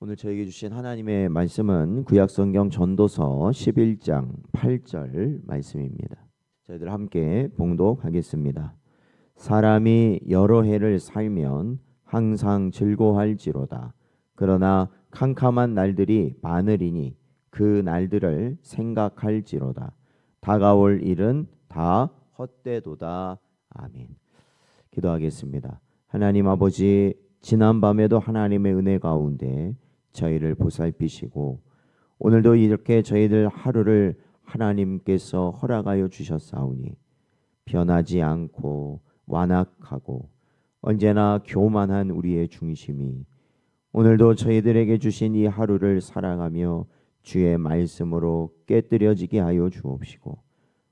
오늘 저에게 주신 하나님의 말씀은 구약성경 전도서 11장 8절 말씀입니다. 저희들 함께 봉독하겠습니다. 사람이 여러 해를 살면 항상 즐거워할지로다. 그러나 캄캄한 날들이 많으리니 그 날들을 생각할지로다. 다가올 일은 다 헛되도다. 아멘. 기도하겠습니다. 하나님 아버지, 지난밤에도 하나님의 은혜 가운데 저희를 보살피시고 오늘도 이렇게 저희들 하루를 하나님께서 허락하여 주셨사오니 변하지 않고 완악하고 언제나 교만한 우리의 중심이 오늘도 저희들에게 주신 이 하루를 살아가며 주의 말씀으로 깨뜨려지게 하여 주옵시고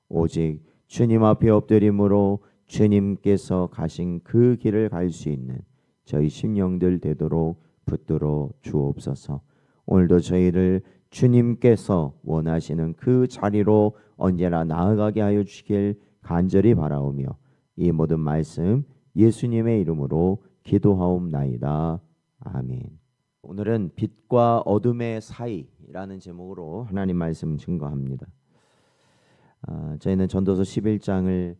오직 주님 앞에 엎드림으로 주님께서 가신 그 길을 갈 수 있는 저희 심령들 되도록 붙들어 주옵소서. 오늘도 저희를 주님께서 원하시는 그 자리로 언제나 나아가게 하여 주시길 간절히 바라오며 이 모든 말씀 예수님의 이름으로 기도하옵나이다. 아멘. 오늘은 빛과 어둠의 사이라는 제목으로 하나님 말씀 증거합니다. 저희는 전도서 11장을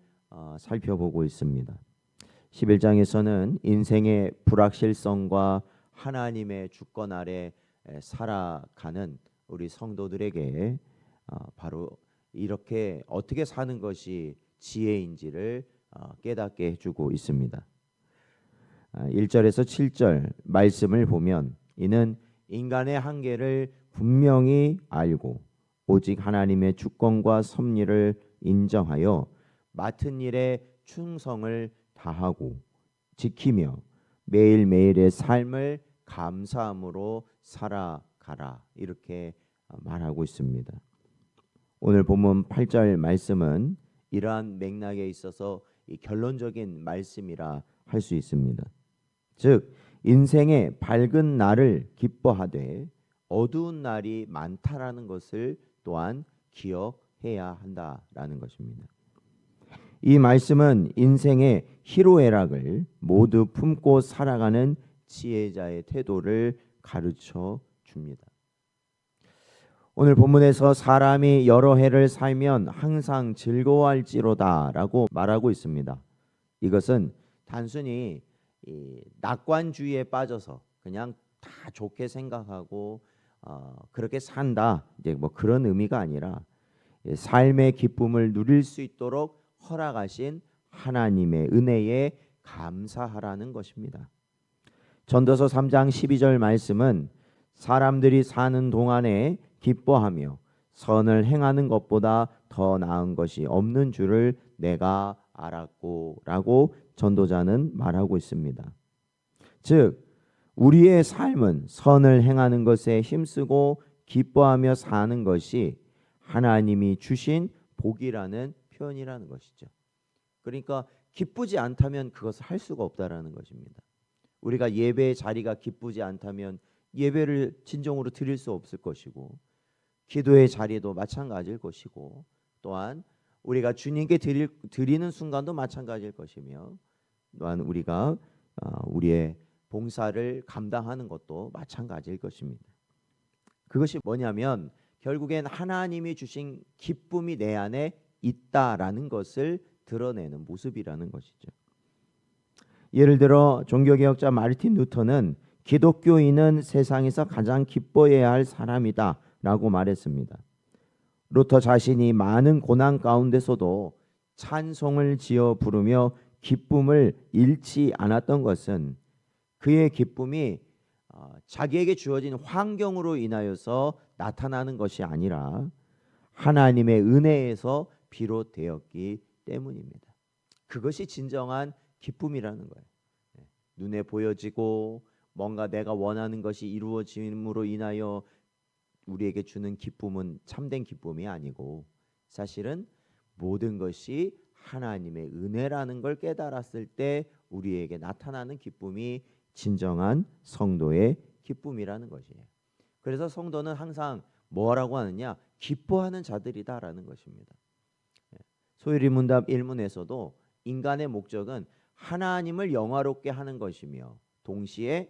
살펴보고 있습니다. 11장에서는 인생의 불확실성과 하나님의 주권 아래 살아가는 우리 성도들에게 바로 이렇게 어떻게 사는 것이 지혜인지를 깨닫게 해주고 있습니다. 1절에서 7절 말씀을 보면 이는 인간의 한계를 분명히 알고 오직 하나님의 주권과 섭리를 인정하여 맡은 일에 충성을 다하고 지키며 매일매일의 삶을 감사함으로 살아가라 이렇게 말하고 있습니다. 오늘 본문 8절 말씀은 이러한 맥락에 있어서 이 결론적인 말씀이라 할 수 있습니다. 즉 인생의 밝은 날을 기뻐하되 어두운 날이 많다라는 것을 또한 기억해야 한다라는 것입니다. 이 말씀은 인생의 희로애락을 모두 품고 살아가는 지혜자의 태도를 가르쳐 줍니다. 오늘 본문에서 사람이 여러 해를 살면 항상 즐거워할지로다라고 말하고 있습니다. 이것은 단순히 낙관주의에 빠져서 그냥 다 좋게 생각하고 그렇게 산다 이제 뭐 그런 의미가 아니라 삶의 기쁨을 누릴 수 있도록 허락하신 하나님의 은혜에 감사하라는 것입니다. 전도서 3장 12절 말씀은 사람들이 사는 동안에 기뻐하며 선을 행하는 것보다 더 나은 것이 없는 줄을 내가 알았고 라고 전도자는 말하고 있습니다. 즉 우리의 삶은 선을 행하는 것에 힘쓰고 기뻐하며 사는 것이 하나님이 주신 복이라는 표현이라는 것이죠. 그러니까 기쁘지 않다면 그것을 할 수가 없다라는 것입니다. 우리가 예배의 자리가 기쁘지 않다면 예배를 진정으로 드릴 수 없을 것이고 기도의 자리도 마찬가지일 것이고 또한 우리가 주님께 드리는 순간도 마찬가지일 것이며 또한 우리가 우리의 봉사를 감당하는 것도 마찬가지일 것입니다. 그것이 뭐냐면 결국엔 하나님이 주신 기쁨이 내 안에 있다라는 것을 드러내는 모습이라는 것이죠. 예를 들어 종교개혁자 마르틴 루터는 기독교인은 세상에서 가장 기뻐해야 할 사람이다 라고 말했습니다. 루터 자신이 많은 고난 가운데서도 찬송을 지어 부르며 기쁨을 잃지 않았던 것은 그의 기쁨이 자기에게 주어진 환경으로 인하여서 나타나는 것이 아니라 하나님의 은혜에서 비롯되었기 때문입니다. 그것이 진정한 기쁨이라는 거예요. 눈에 보여지고 뭔가 내가 원하는 것이 이루어짐으로 인하여 우리에게 주는 기쁨은 참된 기쁨이 아니고 사실은 모든 것이 하나님의 은혜라는 걸 깨달았을 때 우리에게 나타나는 기쁨이 진정한 성도의 기쁨이라는 것이에요. 그래서 성도는 항상 뭐라고 하느냐? 기뻐하는 자들이다라는 것입니다. 소유리문답 1문에서도 인간의 목적은 하나님을 영화롭게 하는 것이며 동시에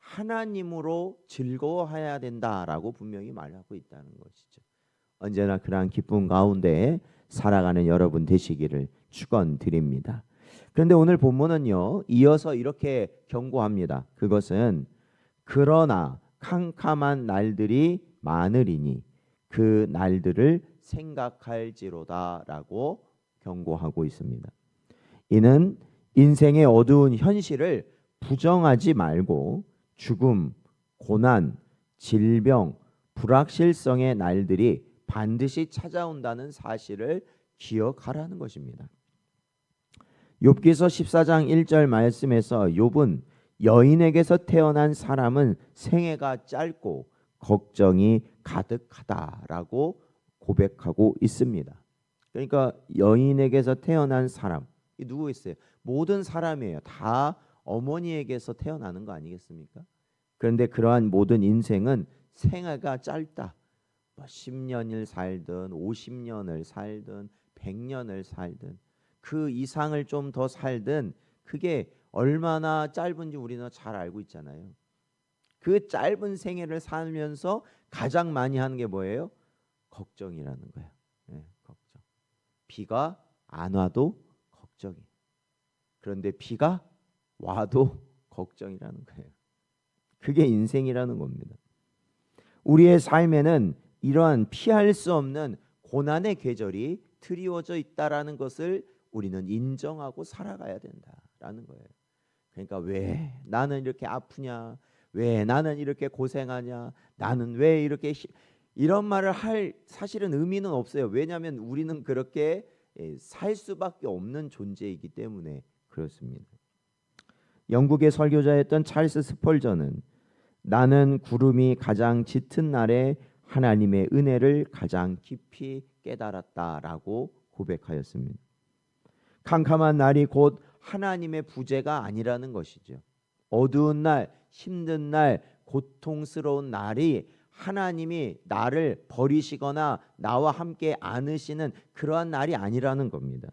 하나님으로 즐거워해야 된다라고 분명히 말하고 있다는 것이죠. 언제나 그러한 기쁨 가운데 살아가는 여러분 되시기를 축원드립니다. 그런데 오늘 본문은요, 이어서 이렇게 경고합니다. 그것은 그러나 캄캄한 날들이 많으리니 그 날들을 생각할지로다라고 경고하고 있습니다. 이는 인생의 어두운 현실을 부정하지 말고 죽음, 고난, 질병, 불확실성의 날들이 반드시 찾아온다는 사실을 기억하라는 것입니다. 욥기서 14장 1절 말씀에서 욥은 여인에게서 태어난 사람은 생애가 짧고 걱정이 가득하다라고 고백하고 있습니다. 그러니까 여인에게서 태어난 사람, 이 누구 있어요? 모든 사람이에요. 다 어머니에게서 태어나는 거 아니겠습니까? 그런데 그러한 모든 인생은 생애가 짧다. 10년을 살든 50년을 살든 100년을 살든 그 이상을 좀 더 살든 그게 얼마나 짧은지 우리는 잘 알고 있잖아요. 그 짧은 생애를 살면서 가장 많이 하는 게 뭐예요? 걱정이라는 거예요. 네, 걱정. 비가 안 와도 걱정이. 그런데 비가 와도 걱정이라는 거예요. 그게 인생이라는 겁니다. 우리의 삶에는 이러한 피할 수 없는 고난의 계절이 드리워져 있다라는 것을 우리는 인정하고 살아가야 된다라는 거예요. 그러니까 왜 나는 이렇게 아프냐? 왜 나는 이렇게 고생하냐? 나는 왜 이렇게 이런 말을 할 사실은 의미는 없어요. 왜냐하면 우리는 그렇게 살 수밖에 없는 존재이기 때문에 그렇습니다. 영국의 설교자였던 찰스 스펄전은 나는 구름이 가장 짙은 날에 하나님의 은혜를 가장 깊이 깨달았다라고 고백하였습니다. 캄캄한 날이 곧 하나님의 부재가 아니라는 것이죠. 어두운 날, 힘든 날, 고통스러운 날이 하나님이 나를 버리시거나 나와 함께 안으시는 그러한 날이 아니라는 겁니다.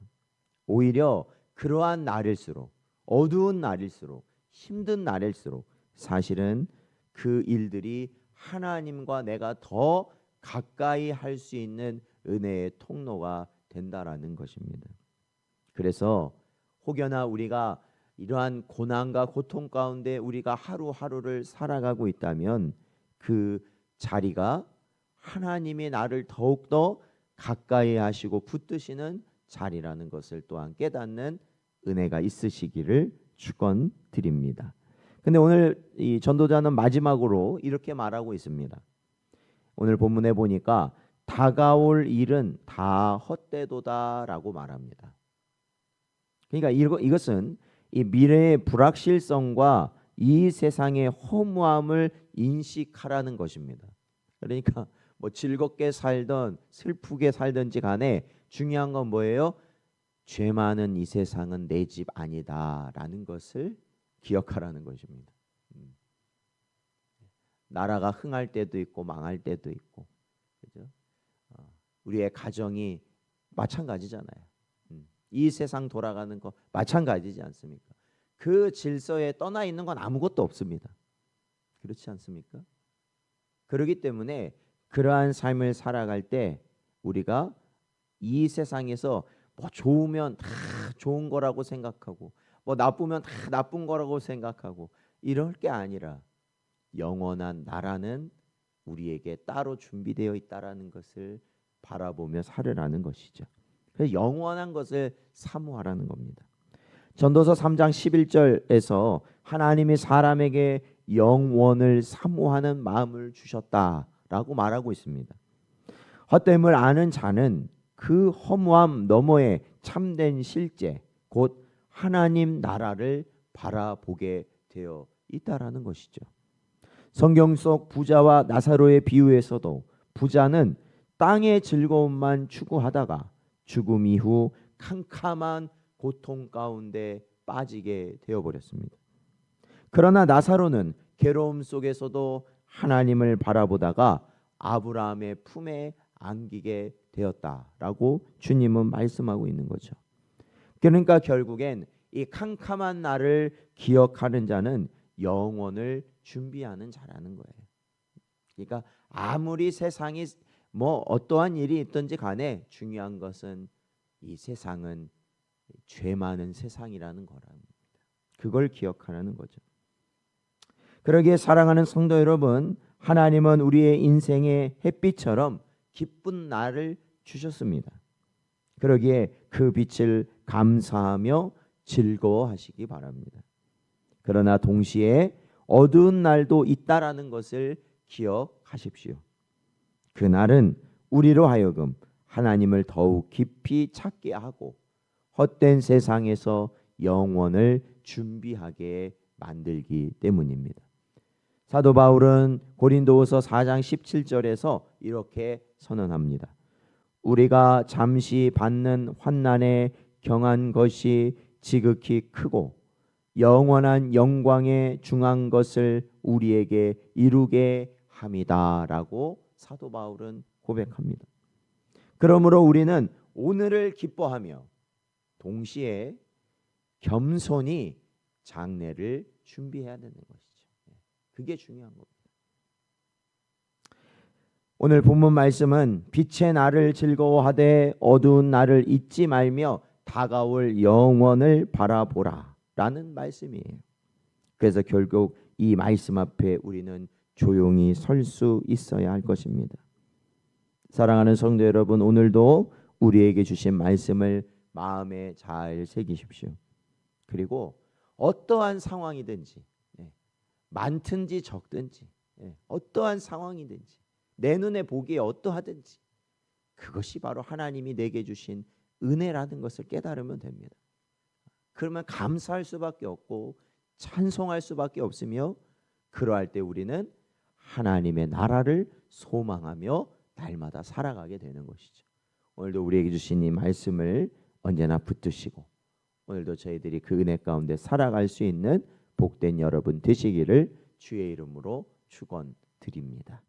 오히려 그러한 날일수록, 어두운 날일수록, 힘든 날일수록 사실은 그 일들이 하나님과 내가 더 가까이 할 수 있는 은혜의 통로가 된다라는 것입니다. 그래서 혹여나 우리가 이러한 고난과 고통 가운데 우리가 하루하루를 살아가고 있다면 그 자리가 하나님이 나를 더욱더 가까이 하시고 붙드시는 자리라는 것을 또한 깨닫는 은혜가 있으시기를 축원드립니다. 근데 오늘 이 전도자는 마지막으로 이렇게 말하고 있습니다. 오늘 본문에 보니까 다가올 일은 다 헛되도다라고 말합니다. 그러니까 이것은 이 미래의 불확실성과 이 세상의 허무함을 인식하라는 것입니다. 그러니까 뭐 즐겁게 살던 슬프게 살든지 간에 중요한 건 뭐예요? 죄 많은 이 세상은 내 집 아니다라는 것을 기억하라는 것입니다. 나라가 흥할 때도 있고 망할 때도 있고, 그죠? 우리의 가정이 마찬가지잖아요. 이 세상 돌아가는 거 마찬가지지 않습니까? 그 질서에 떠나 있는 건 아무것도 없습니다. 그렇지 않습니까? 그렇기 때문에 그러한 삶을 살아갈 때 우리가 이 세상에서 뭐 좋으면 다 좋은 거라고 생각하고 뭐 나쁘면 다 나쁜 거라고 생각하고 이럴 게 아니라 영원한 나라는 우리에게 따로 준비되어 있다라는 것을 바라보며 살으라는 것이죠. 그래서 영원한 것을 사모하라는 겁니다. 전도서 3장 11절에서 하나님이 사람에게 영원을 사모하는 마음을 주셨다라고 말하고 있습니다. 헛됨을 아는 자는 그 허무함 너머에 참된 실제 곧 하나님 나라를 바라보게 되어 있다라는 것이죠. 성경 속 부자와 나사로의 비유에서도 부자는 땅의 즐거움만 추구하다가 죽음 이후 캄캄한 고통 가운데 빠지게 되어버렸습니다. 그러나 나사로는 괴로움 속에서도 하나님을 바라보다가 아브라함의 품에 안기게 되었다라고 주님은 말씀하고 있는 거죠. 그러니까 결국엔 이 캄캄한 날을 기억하는 자는 영원을 준비하는 자라는 거예요. 그러니까 아무리 세상이 뭐 어떠한 일이 있든지 간에 중요한 것은 이 세상은 죄 많은 세상이라는 거랍니다. 그걸 기억하라는 거죠. 그러기에 사랑하는 성도 여러분, 하나님은 우리의 인생의 햇빛처럼 기쁜 날을 주셨습니다. 그러기에 그 빛을 감사하며 즐거워하시기 바랍니다. 그러나 동시에 어두운 날도 있다라는 것을 기억하십시오. 그 날은 우리로 하여금 하나님을 더욱 깊이 찾게 하고 헛된 세상에서 영원을 준비하게 만들기 때문입니다. 사도 바울은 고린도후서 4장 17절에서 이렇게 선언합니다. 우리가 잠시 받는 환난에 경한 것이 지극히 크고 영원한 영광에 중한 것을 우리에게 이루게 함이다라고 사도 바울은 고백합니다. 그러므로 우리는 오늘을 기뻐하며 동시에 겸손히 장래를 준비해야 되는 것이죠. 그게 중요한 겁니다. 오늘 본문 말씀은 빛의 날을 즐거워하되 어두운 날을 잊지 말며 다가올 영원을 바라보라 라는 말씀이에요. 그래서 결국 이 말씀 앞에 우리는 조용히 설 수 있어야 할 것입니다. 사랑하는 성도 여러분, 오늘도 우리에게 주신 말씀을 마음에 잘 새기십시오. 그리고 어떠한 상황이든지 많든지 적든지 어떠한 상황이든지 내 눈에 보기에 어떠하든지 그것이 바로 하나님이 내게 주신 은혜라는 것을 깨달으면 됩니다. 그러면 감사할 수밖에 없고 찬송할 수밖에 없으며 그러할 때 우리는 하나님의 나라를 소망하며 날마다 살아가게 되는 것이죠. 오늘도 우리에게 주신 이 말씀을 언제나 붙드시고 오늘도 저희들이 그 은혜 가운데 살아갈 수 있는 복된 여러분 되시기를 주의 이름으로 축원드립니다.